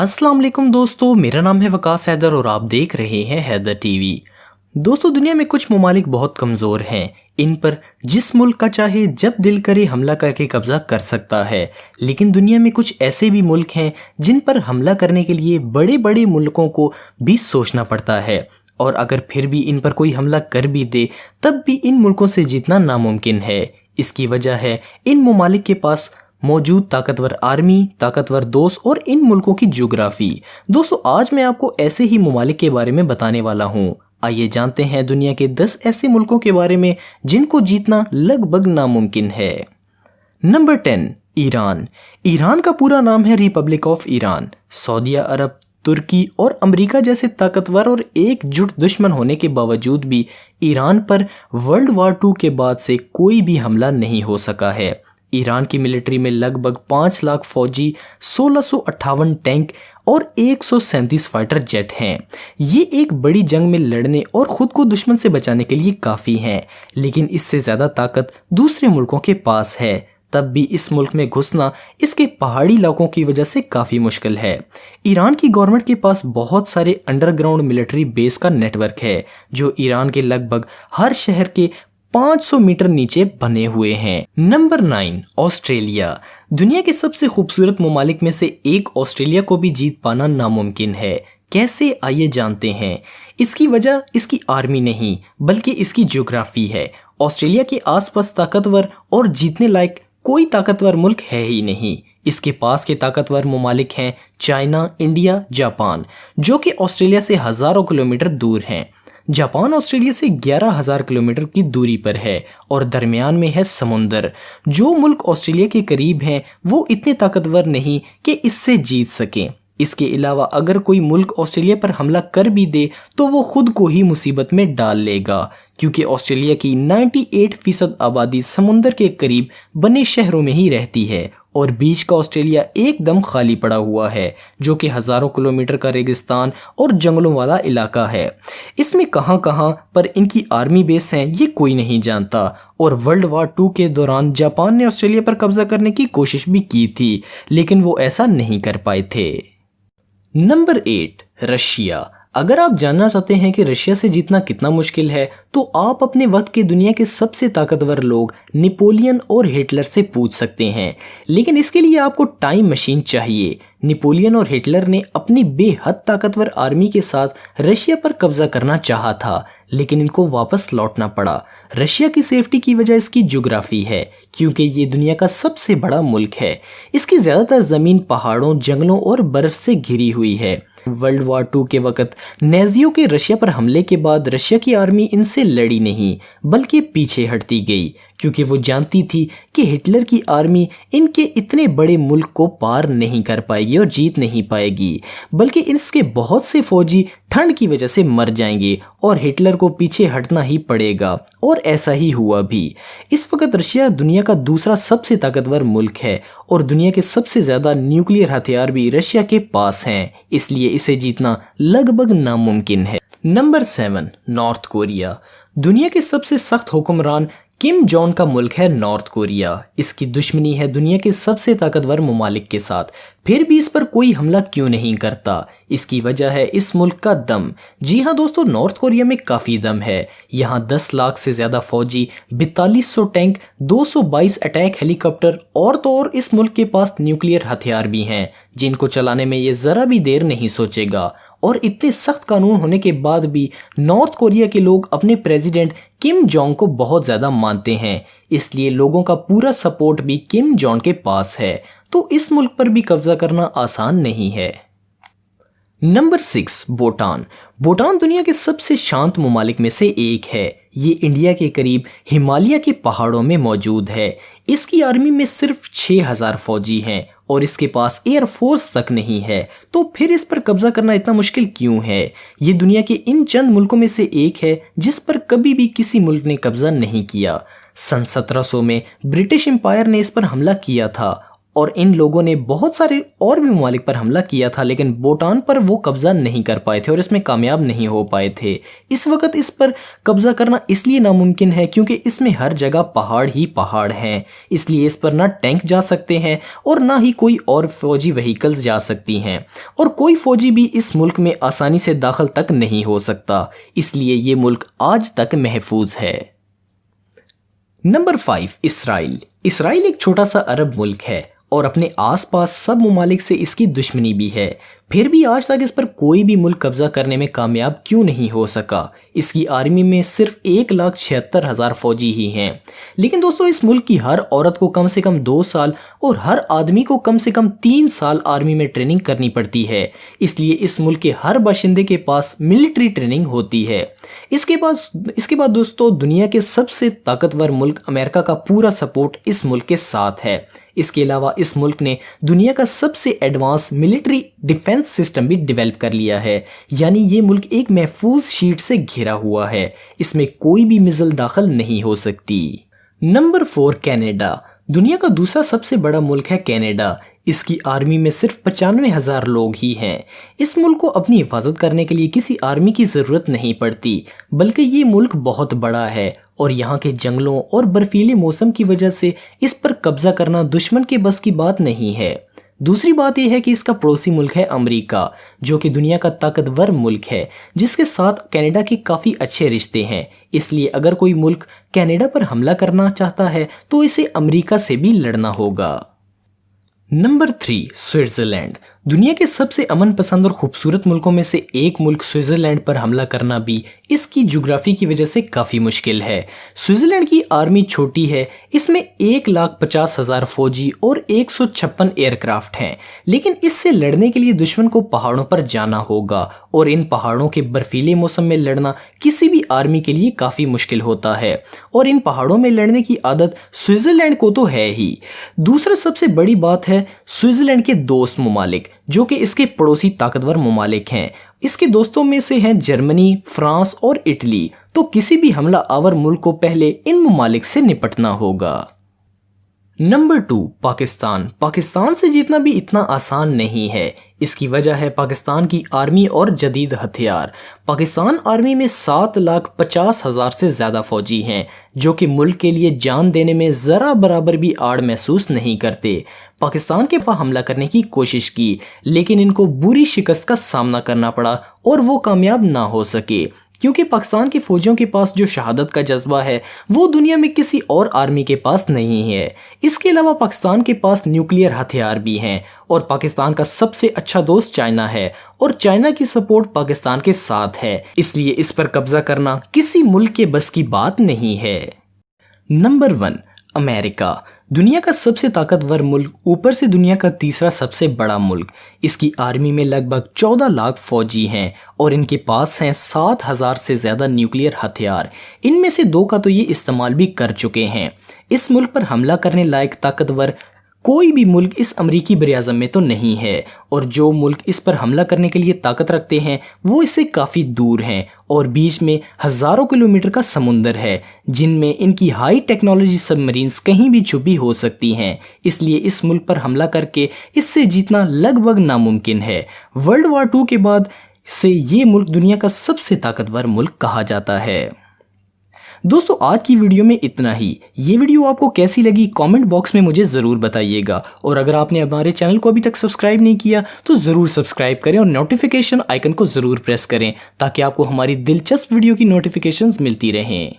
अस्सलाम वालेकुम दोस्तों, मेरा नाम है वकास हैदर और आप देख रहे हैं हैदर टीवी। दोस्तों, दुनिया में कुछ ममालिक बहुत कमज़ोर हैं। इन पर जिस मुल्क का चाहे जब दिल करे हमला करके कब्जा कर सकता है। लेकिन दुनिया में कुछ ऐसे भी मुल्क हैं जिन पर हमला करने के लिए बड़े बड़े मुल्कों को भी सोचना पड़ता है, और अगर फिर भी इन पर कोई हमला कर भी दे तब भी इन मुल्कों से जीतना नामुमकिन है। इसकी वजह है इन ममालिक के पास मौजूद ताकतवर आर्मी, ताकतवर दोस्त और इन मुल्कों की ज्योग्राफी। दोस्तों, आज मैं आपको ऐसे ही ममालिक के बारे में बताने वाला हूँ। आइए जानते हैं दुनिया के 10 ऐसे मुल्कों के बारे में जिनको जीतना लगभग नामुमकिन है। Number 10, Iran. ईरान का पूरा नाम है रिपब्लिक ऑफ ईरान। सऊदी अरब, तुर्की और अमेरिका जैसे ताकतवर और एकजुट दुश्मन होने के बावजूद भी ईरान पर वर्ल्ड वार 2 के बाद से कोई भी हमला नहीं हो सका है। ईरान की मिलिट्री में लगभग 5 लाख फौजी, 1658 टैंक और 137 फाइटर जेट हैं। ये एक बड़ी जंग में लड़ने और ख़ुद को दुश्मन से बचाने के लिए काफ़ी हैं, लेकिन इससे ज़्यादा ताकत दूसरे मुल्कों के पास है। तब भी इस मुल्क में घुसना इसके पहाड़ी इलाकों की वजह से काफ़ी मुश्किल है। ईरान की गवर्नमेंट के पास बहुत सारे अंडरग्राउंड मिलिट्री बेस का नेटवर्क है, जो ईरान के लगभग हर शहर के 500 मीटर नीचे बने हुए हैं। Number 9, Australia. दुनिया के सबसे खूबसूरत ममालिक में से एक ऑस्ट्रेलिया को भी जीत पाना नामुमकिन है। कैसे, आइए जानते हैं। इसकी वजह इसकी आर्मी नहीं बल्कि इसकी ज्योग्राफी है। ऑस्ट्रेलिया के आसपास ताकतवर और जीतने लायक कोई ताकतवर मुल्क है ही नहीं। इसके पास के ताकतवर ममालिक हैं चाइना, इंडिया, जापान, जो कि ऑस्ट्रेलिया से हज़ारों किलोमीटर दूर हैं। जापान ऑस्ट्रेलिया से 11,000 किलोमीटर की दूरी पर है और दरमियान में है समुंदर। जो मुल्क ऑस्ट्रेलिया के करीब हैं वो इतने ताकतवर नहीं कि इससे जीत सकें। इसके अलावा अगर कोई मुल्क ऑस्ट्रेलिया पर हमला कर भी दे तो वो खुद को ही मुसीबत में डाल लेगा, क्योंकि ऑस्ट्रेलिया की 98% आबादी समुंदर के करीब बने शहरों में ही रहती है और बीच का ऑस्ट्रेलिया एकदम खाली पड़ा हुआ है, जो कि हज़ारों किलोमीटर का रेगिस्तान और जंगलों वाला इलाका है। इसमें कहां कहां पर इनकी आर्मी बेस हैं ये कोई नहीं जानता, और वर्ल्ड वार 2 के दौरान जापान ने ऑस्ट्रेलिया पर कब्जा करने की कोशिश भी की थी, लेकिन वो ऐसा नहीं कर पाए थे। Number 8, Russia. अगर आप जानना चाहते हैं कि रशिया से जीतना कितना मुश्किल है तो आप अपने वक्त के दुनिया के सबसे ताकतवर लोग नेपोलियन और हिटलर से पूछ सकते हैं, लेकिन इसके लिए आपको टाइम मशीन चाहिए। नेपोलियन और हिटलर ने अपनी बेहद ताकतवर आर्मी के साथ रशिया पर कब्जा करना चाहा था, लेकिन इनको वापस लौटना पड़ा। रशिया की सेफ्टी की वजह इसकी ज्योग्राफी है, क्योंकि ये दुनिया का सबसे बड़ा मुल्क है। इसकी ज़्यादातर ज़मीन पहाड़ों, जंगलों और बर्फ से घिरी हुई है। वर्ल्ड वार 2 के वक्त नाज़ियों के रशिया पर हमले के बाद रशिया की आर्मी इनसे लड़ी नहीं बल्कि पीछे हटती गई, क्योंकि वो जानती थी कि हिटलर की आर्मी इनके इतने बड़े मुल्क को पार नहीं कर पाएगी और जीत नहीं पाएगी, बल्कि इसके बहुत से फौजी ठंड की वजह से मर जाएंगे और हिटलर को पीछे हटना ही पड़ेगा, और ऐसा ही हुआ भी। इस वक्त रशिया दुनिया का दूसरा सबसे ताकतवर मुल्क है और दुनिया के सबसे ज़्यादा न्यूक्लियर हथियार भी रशिया के पास हैं, इसलिए इसे जीतना लगभग नामुमकिन है। Number 7, north Korea. दुनिया के सबसे सख्त हुक्मरान किम जोंग का मुल्क है नॉर्थ कोरिया। इसकी दुश्मनी है दुनिया के सबसे ताकतवर ममालिक के साथ, फिर भी इस पर कोई हमला क्यों नहीं करता? इसकी वजह है इस मुल्क का दम। जी हाँ दोस्तों, नॉर्थ कोरिया में काफ़ी दम है। यहाँ 10 लाख से ज़्यादा फौजी, 4200 टैंक, 222 अटैक हेलीकॉप्टर और तो और इस मुल्क के पास न्यूक्लियर हथियार भी हैं, जिनको चलाने में ये ज़रा भी देर नहीं सोचेगा। और इतने सख्त कानून होने के बाद भी नॉर्थ कोरिया के लोग अपने प्रेसिडेंट किम जोंग को बहुत ज़्यादा मानते हैं, इसलिए लोगों का पूरा सपोर्ट भी किम जोंग के पास है। तो इस मुल्क पर भी कब्जा करना आसान नहीं है। नंबर 6, भूटान। भूटान दुनिया के सबसे शांत ममालिक में से एक है। ये इंडिया के करीब हिमालय के पहाड़ों में मौजूद है। इसकी आर्मी में सिर्फ 6000 फौजी हैं और इसके पास एयरफोर्स तक नहीं है, तो फिर इस पर कब्जा करना इतना मुश्किल क्यों है? ये दुनिया के इन चंद मुल्कों में से एक है जिस पर कभी भी किसी मुल्क ने कब्जा नहीं किया। सन 1700 में ब्रिटिश एम्पायर ने इस पर हमला किया था और इन लोगों ने बहुत सारे और भी ममालिक पर हमला किया था, लेकिन भूटान पर वो कब्ज़ा नहीं कर पाए थे और इसमें कामयाब नहीं हो पाए थे। इस वक्त इस पर कब्ज़ा करना इसलिए नामुमकिन है क्योंकि इसमें हर जगह पहाड़ ही पहाड़ हैं, इसलिए इस पर ना टैंक जा सकते हैं और ना ही कोई और फौजी व्हीकल्स जा सकती हैं, और कोई फौजी भी इस मुल्क में आसानी से दाखिल तक नहीं हो सकता, इसलिए ये मुल्क आज तक महफूज है। Number 5, Israel. इसराइल एक छोटा सा अरब मुल्क है और अपने आसपास सब ममालिक से इसकी दुश्मनी भी है, फिर भी आज तक इस पर कोई भी मुल्क कब्जा करने में कामयाब क्यों नहीं हो सका। इसकी आर्मी में सिर्फ 1,76,000 फौजी ही हैं, लेकिन दोस्तों इस मुल्क की हर औरत को कम से कम 2 साल और हर आदमी को कम से कम 3 साल आर्मी में ट्रेनिंग करनी पड़ती है, इसलिए इस मुल्क के हर बाशिंदे के पास मिलिट्री ट्रेनिंग होती है। इसके बाद दोस्तों दुनिया के सबसे ताकतवर मुल्क अमेरिका का पूरा सपोर्ट इस मुल्क के साथ है। इसके अलावा इस मुल्क ने दुनिया का सबसे एडवांस मिलिट्री डिफेंस सिस्टम भी डेवलप कर लिया है, यानी ये मुल्क एक महफूज शीट से घिरा हुआ है, इसमें कोई भी मिसाइल दाखिल नहीं हो सकती। Number 4, Canada. दुनिया का दूसरा सबसे बड़ा मुल्क है कनाडा। इसकी आर्मी में सिर्फ 95,000 लोग ही हैं। इस मुल्क को अपनी हिफाजत करने के लिए किसी आर्मी की ज़रूरत नहीं पड़ती, बल्कि ये मुल्क बहुत बड़ा है और यहाँ के जंगलों और बर्फीले मौसम की वजह से इस पर कब्जा करना दुश्मन के बस की बात नहीं है। दूसरी बात यह है कि इसका पड़ोसी मुल्क है अमेरिका, जो कि दुनिया का ताकतवर मुल्क है, जिसके साथ कनाडा के काफ़ी अच्छे रिश्ते हैं। इसलिए अगर कोई मुल्क कनाडा पर हमला करना चाहता है तो इसे अमेरिका से भी लड़ना होगा। Number 3, Switzerland. दुनिया के सबसे अमन पसंद और खूबसूरत मुल्कों में से एक मुल्क स्विट्ज़रलैंड पर हमला करना भी इसकी ज्योग्राफी की वजह से काफ़ी मुश्किल है। स्विट्ज़रलैंड की आर्मी छोटी है, इसमें 1,50,000 फौजी और 156 एयरक्राफ्ट हैं, लेकिन इससे लड़ने के लिए दुश्मन को पहाड़ों पर जाना होगा और इन पहाड़ों के बर्फीले मौसम में लड़ना किसी भी आर्मी के लिए काफ़ी मुश्किल होता है और इन पहाड़ों में लड़ने की आदत स्विट्ज़रलैंड को तो है ही। दूसरा सबसे बड़ी बात है स्विट्ज़रलैंड के दोस्त ममालिक, जो कि इसके पड़ोसी ताकतवर ममालिक हैं। इसके दोस्तों में से हैं जर्मनी, फ्रांस और इटली, तो किसी भी हमला आवर मुल्क को पहले इन ममालिक से निपटना होगा। नंबर 2, पाकिस्तान। पाकिस्तान से जीतना भी इतना आसान नहीं है। इसकी वजह है पाकिस्तान की आर्मी और जदीद हथियार। पाकिस्तान आर्मी में 7,50,000 से ज़्यादा फौजी हैं, जो कि मुल्क के लिए जान देने में ज़रा बराबर भी आड़ महसूस नहीं करते। पाकिस्तान के ऊपर हमला करने की कोशिश की, लेकिन इनको बुरी शिकस्त का सामना करना पड़ा और वो कामयाब ना हो सके, क्योंकि पाकिस्तान के फौजियों के पास जो शहादत का जज्बा है वो दुनिया में किसी और आर्मी के पास नहीं है। इसके अलावा पाकिस्तान के पास न्यूक्लियर हथियार भी हैं और पाकिस्तान का सबसे अच्छा दोस्त चाइना है और चाइना की सपोर्ट पाकिस्तान के साथ है, इसलिए इस पर कब्जा करना किसी मुल्क के बस की बात नहीं है। Number 1, America. दुनिया का सबसे ताकतवर मुल्क, ऊपर से दुनिया का तीसरा सबसे बड़ा मुल्क। इसकी आर्मी में लगभग 14 लाख फौजी हैं और इनके पास हैं 7,000 से ज़्यादा न्यूक्लियर हथियार। इनमें से 2 का तो ये इस्तेमाल भी कर चुके हैं। इस मुल्क पर हमला करने लायक ताकतवर कोई भी मुल्क इस अमरीकी बरआज़म में तो नहीं है, और जो मुल्क इस पर हमला करने के लिए ताकत रखते हैं वो इससे काफ़ी दूर हैं और बीच में हज़ारों किलोमीटर का समुंदर है, जिनमें इनकी हाई टेक्नोलॉजी सबमरीन्स कहीं भी छुपी हो सकती हैं। इसलिए इस मुल्क पर हमला करके इससे जीतना लगभग नामुमकिन है। वर्ल्ड वार 2 के बाद से ये मुल्क दुनिया का सबसे ताकतवर मुल्क कहा जाता है। दोस्तों आज की वीडियो में इतना ही। ये वीडियो आपको कैसी लगी कमेंट बॉक्स में मुझे ज़रूर बताइएगा, और अगर आपने हमारे चैनल को अभी तक सब्सक्राइब नहीं किया तो ज़रूर सब्सक्राइब करें और नोटिफिकेशन आइकन को ज़रूर प्रेस करें ताकि आपको हमारी दिलचस्प वीडियो की नोटिफिकेशंस मिलती रहें।